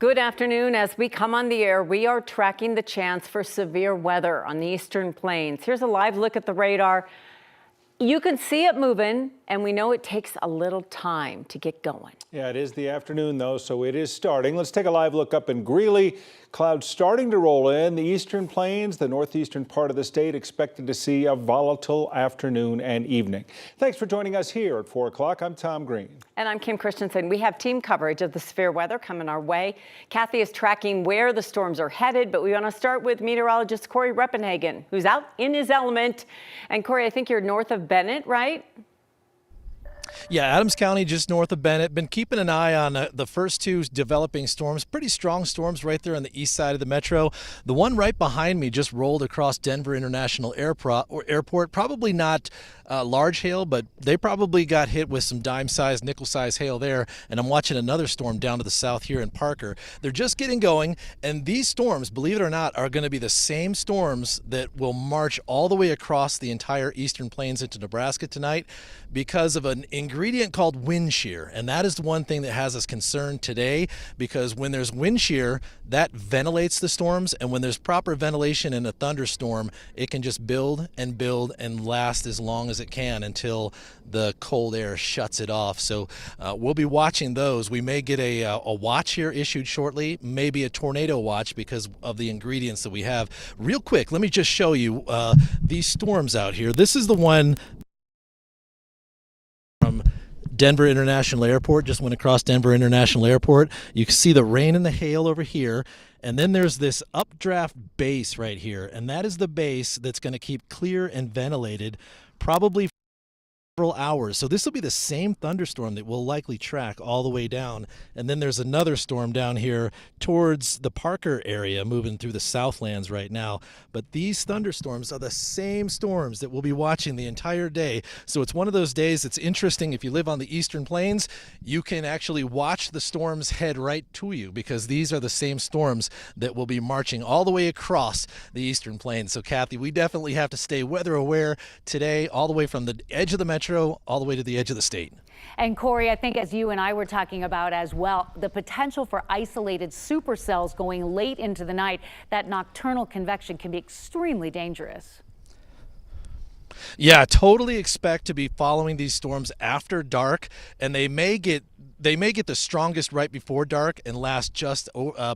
Good afternoon. As we come on the air, we are tracking the chance for severe weather on the eastern plains. Here's a live look at the radar. You can see it moving, and we know it takes a little time to get going. Yeah, it is the afternoon, though, so it is starting. Let's take a live look up in Greeley. Clouds starting to roll in. The eastern plains, the northeastern part of the state, expected to see a volatile afternoon and evening. Thanks for joining us here at 4 o'clock. I'm Tom Green. And I'm Kim Christensen. We have team coverage of the severe weather coming our way. Kathy is tracking where the storms are headed, but we want to start with meteorologist Corey Reppenhagen, who's out in his element. And Corey, I think you're north of Bennett, right? Yeah, Adams County, just north of Bennett. Been keeping an eye on the first two developing storms. Pretty strong storms right there on the east side of the metro. The one right behind me just rolled across Denver International Airport. Probably not large hail, but they probably got hit with some dime-sized, nickel-sized hail there. And I'm watching another storm down to the south here in Parker. They're just getting going, and these storms, believe it or not, are going to be the same storms that will march all the way across the entire eastern plains into Nebraska tonight because of an ingredient called wind shear. And that is the one thing that has us concerned today, because when there's wind shear, that ventilates the storms, and when there's proper ventilation in a thunderstorm, it can just build and last as long as it can until the cold air shuts it off. So we'll be watching those. We may get a watch here issued shortly, maybe a tornado watch because of the ingredients that we have. Real quick, let me just show you these storms out here. This is the one from Denver International Airport, just went across Denver International Airport. You can see the rain and the hail over here, and then there's this updraft base right here, and that is the base that's going to keep clear and ventilated probably for several hours. So this will be the same thunderstorm that we'll likely track all the way down. And then there's another storm down here towards the Parker area moving through the Southlands right now. But these thunderstorms are the same storms that we'll be watching the entire day. So it's one of those days that's interesting. If you live on the eastern plains, you can actually watch the storms head right to you, because these are the same storms that will be marching all the way across the eastern plains. So Kathy, we definitely have to stay weather aware today, all the way from the edge of the metro all the way to the edge of the state. And Corey, I think as you and I were talking about as well, the potential for isolated supercells going late into the night, that nocturnal convection can be extremely dangerous. Yeah, totally expect to be following these storms after dark, and they may get the strongest right before dark and last just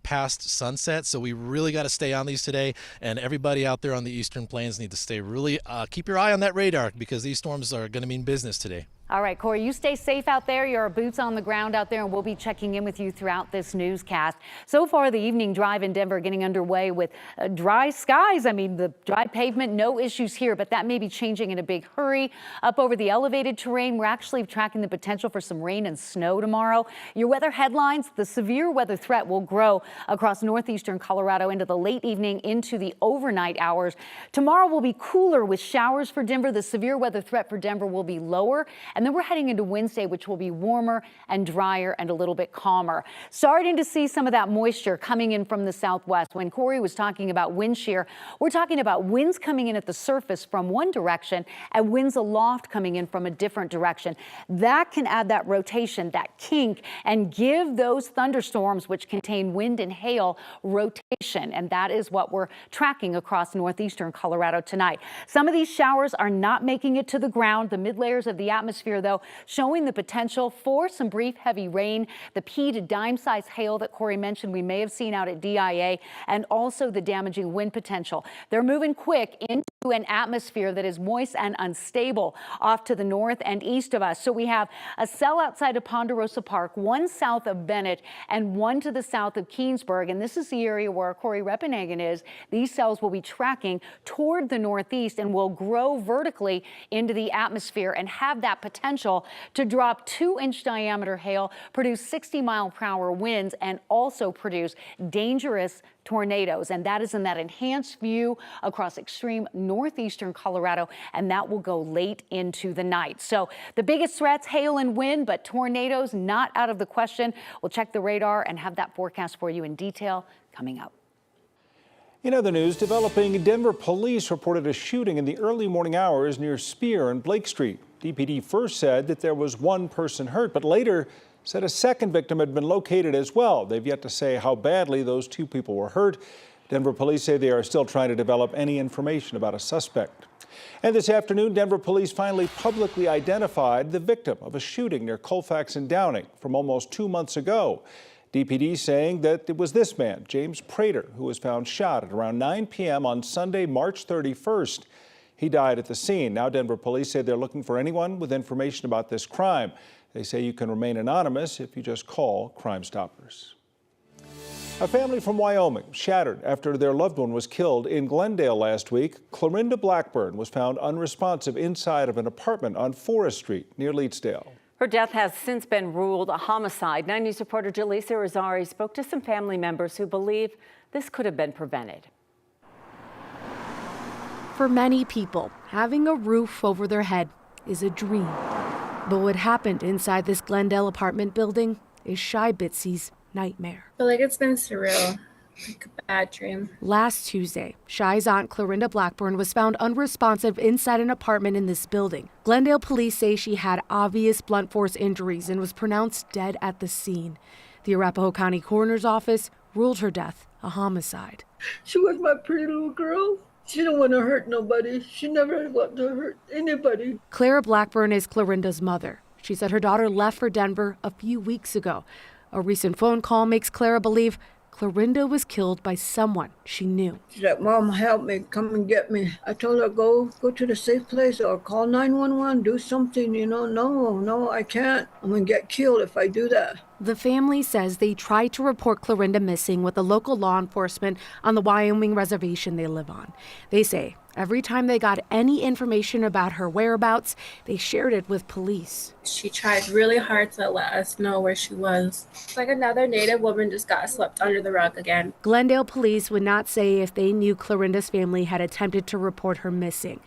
past sunset. So we really got to stay on these today, and everybody out there on the eastern plains need to stay really keep your eye on that radar, because these storms are going to mean business today. All right, Corey, you stay safe out there. Your boots on the ground out there, and we'll be checking in with you throughout this newscast. So far, the evening drive in Denver getting underway with dry skies. I mean, the dry pavement, no issues here, but that may be changing in a big hurry. Up over the elevated terrain, we're actually tracking the potential for some rain and snow tomorrow. Your weather headlines: the severe weather threat will grow across northeastern Colorado into the late evening into the overnight hours. Tomorrow will be cooler with showers for Denver. The severe weather threat for Denver will be lower. And then we're heading into Wednesday, which will be warmer and drier and a little bit calmer. Starting to see some of that moisture coming in from the southwest. When Corey was talking about wind shear, we're talking about winds coming in at the surface from one direction and winds aloft coming in from a different direction. That can add that rotation, that kink, and give those thunderstorms, which contain wind and hail, rotation. And that is what we're tracking across northeastern Colorado tonight. Some of these showers are not making it to the ground. The mid layers of the atmosphere, though, showing the potential for some brief heavy rain, the pea to dime-sized hail that Corey mentioned we may have seen out at DIA, and also the damaging wind potential. They're moving quick into an atmosphere that is moist and unstable off to the north and east of us. So we have a cell outside of Ponderosa Park, one south of Bennett, and one to the south of Keensburg. And this is the area where Corey Reppenhagen is. These cells will be tracking toward the northeast and will grow vertically into the atmosphere and have that potential to drop 2-inch diameter hail, produce 60-mile-per-hour winds, and also produce dangerous tornadoes. And that is in that enhanced view across extreme northeastern Colorado, and that will go late into the night. So the biggest threats, hail and wind, but tornadoes not out of the question. We'll check the radar and have that forecast for you in detail coming up. In other news, developing, Denver police reported a shooting in the early morning hours near Spear and Blake Street. DPD first said that there was one person hurt, but later said a second victim had been located as well. They've yet to say how badly those two people were hurt. Denver police say they are still trying to develop any information about a suspect. And this afternoon, Denver police finally publicly identified the victim of a shooting near Colfax and Downing from almost 2 months ago. DPD saying that it was this man, James Prater, who was found shot at around 9 p.m. on Sunday, March 31st. He died at the scene. Now Denver police say they're looking for anyone with information about this crime. They say you can remain anonymous if you just call Crime Stoppers. A family from Wyoming shattered after their loved one was killed in Glendale last week. Clorinda Blackburn was found unresponsive inside of an apartment on Forest Street near Leetsdale. Her death has since been ruled a homicide. 9 News reporter Jaleesa Rosari spoke to some family members who believe this could have been prevented. For many people, having a roof over their head is a dream. But what happened inside this Glendale apartment building is Shy Bitsy's nightmare. I feel like it's been surreal, like a bad dream. Last Tuesday, Shy's aunt Clorinda Blackburn was found unresponsive inside an apartment in this building. Glendale police say she had obvious blunt force injuries and was pronounced dead at the scene. The Arapahoe County Coroner's Office ruled her death a homicide. She was my pretty little girl. She didn't want to hurt nobody. She never wanted to hurt anybody. Clara Blackburn is Clorinda's mother. She said her daughter left for Denver a few weeks ago. A recent phone call makes Clara believe Clorinda was killed by someone she knew. She's like, Mom, help me, come and get me. I told her, go to the safe place or call 911, do something, No, I can't. I'm gonna get killed if I do that. The family says they tried to report Clorinda missing with the local law enforcement on the Wyoming reservation they live on. They say every time they got any information about her whereabouts, they shared it with police. She tried really hard to let us know where she was. It's like another Native woman just got swept under the rug again. Glendale police would not say if they knew Clorinda's family had attempted to report her missing.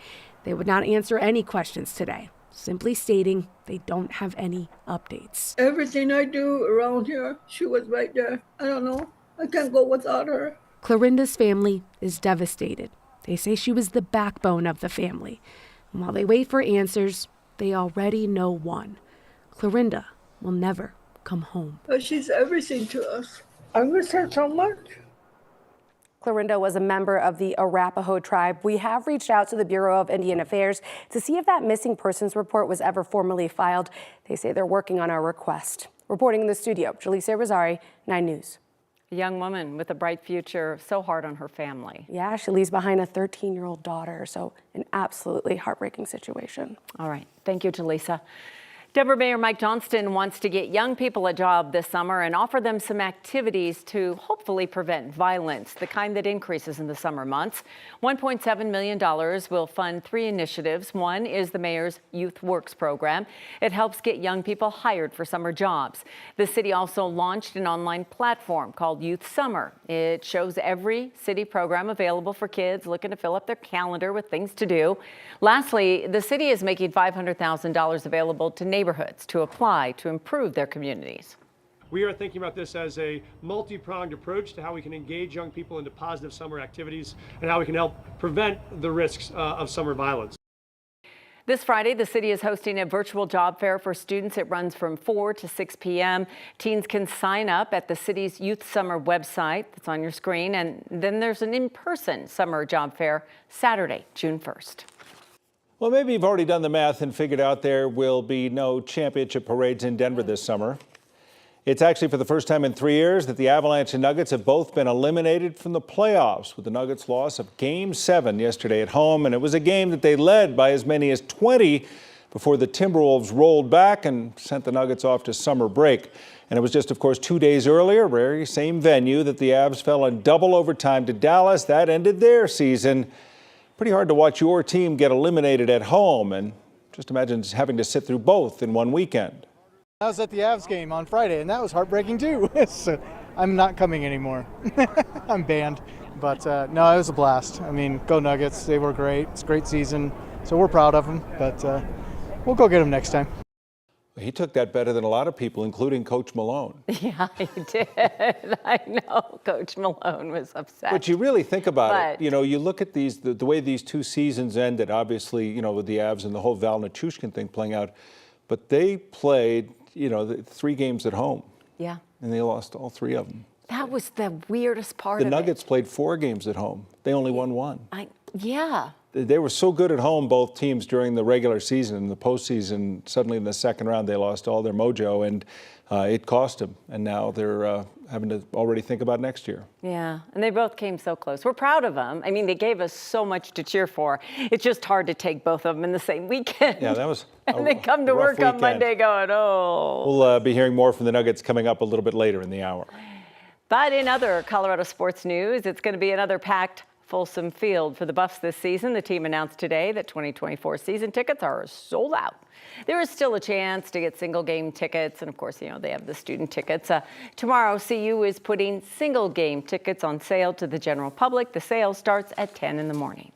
They would not answer any questions today, simply stating they don't have any updates. Everything I do around here, she was right there. I don't know. I can't go without her. Clorinda's family is devastated. They say she was the backbone of the family. And while they wait for answers, they already know one. Clorinda will never come home. But she's everything to us. I miss her so much. Clorinda was a member of the Arapahoe tribe. We have reached out to the Bureau of Indian Affairs to see if that missing persons report was ever formally filed. They say they're working on our request. Reporting in the studio, Jaleesa Rosari, 9 News. A young woman with a bright future, so hard on her family. Yeah, she leaves behind a 13-year-old daughter, so an absolutely heartbreaking situation. All right, thank you, Jaleesa. Denver Mayor Mike Johnston wants to get young people a job this summer and offer them some activities to hopefully prevent violence, the kind that increases in the summer months. $1.7 million will fund 3 initiatives. One is the mayor's Youth Works program. It helps get young people hired for summer jobs. The city also launched an online platform called Youth Summer. It shows every city program available for kids looking to fill up their calendar with things to do. Lastly, the city is making $500,000 available to neighborhoods to apply to improve their communities. We are thinking about this as a multi-pronged approach to how we can engage young people into positive summer activities and how we can help prevent the risks of summer violence. This Friday, the city is hosting a virtual job fair for students. It runs from 4 to 6 p.m. Teens can sign up at the city's Youth Summer website that's on your screen. And then there's an in-person summer job fair Saturday, June 1st. Well, maybe you've already done the math and figured out there will be no championship parades in Denver this summer. It's actually for the first time in 3 years that the Avalanche and Nuggets have both been eliminated from the playoffs, with the Nuggets' loss of Game 7 yesterday at home. And it was a game that they led by as many as 20 before the Timberwolves rolled back and sent the Nuggets off to summer break. And it was just, of course, 2 days earlier, very same venue, that the Avs fell in double overtime to Dallas. That ended their season. Pretty hard to watch your team get eliminated at home, and just imagine having to sit through both in one weekend. I was at the Avs game on Friday, and that was heartbreaking too. So I'm not coming anymore. I'm banned. But no, it was a blast. I mean, go Nuggets. They were great. It's a great season. So we're proud of them, but we'll go get them next time. He took that better than a lot of people, including Coach Malone. Yeah, he did. I know Coach Malone was upset. But you really think about it, you know, you look at these, the way these 2 seasons ended, obviously, you know, with the Avs and the whole Val Nichushkin thing playing out, but they played, you know, 3 games at home. Yeah. And they lost all 3 of them. That was the weirdest part The of Nuggets it. played 4 games at home. They only won 1. Yeah. They were so good at home, both teams, during the regular season. In the postseason, suddenly in the second round, they lost all their mojo, and it cost them. And now they're having to already think about next year. Yeah, and they both came so close. We're proud of them. I mean, they gave us so much to cheer for. It's just hard to take both of them in the same weekend. Yeah, that was and they come to work on Monday going, oh. We'll be hearing more from the Nuggets coming up a little bit later in the hour. But in other Colorado sports news, it's going to be another packed Folsom Field for the Buffs this season. The team announced today that 2024 season tickets are sold out. There is still a chance to get single game tickets, and of course, you know, they have the student tickets. Tomorrow, CU is putting single game tickets on sale to the general public. The sale starts at 10 in the morning.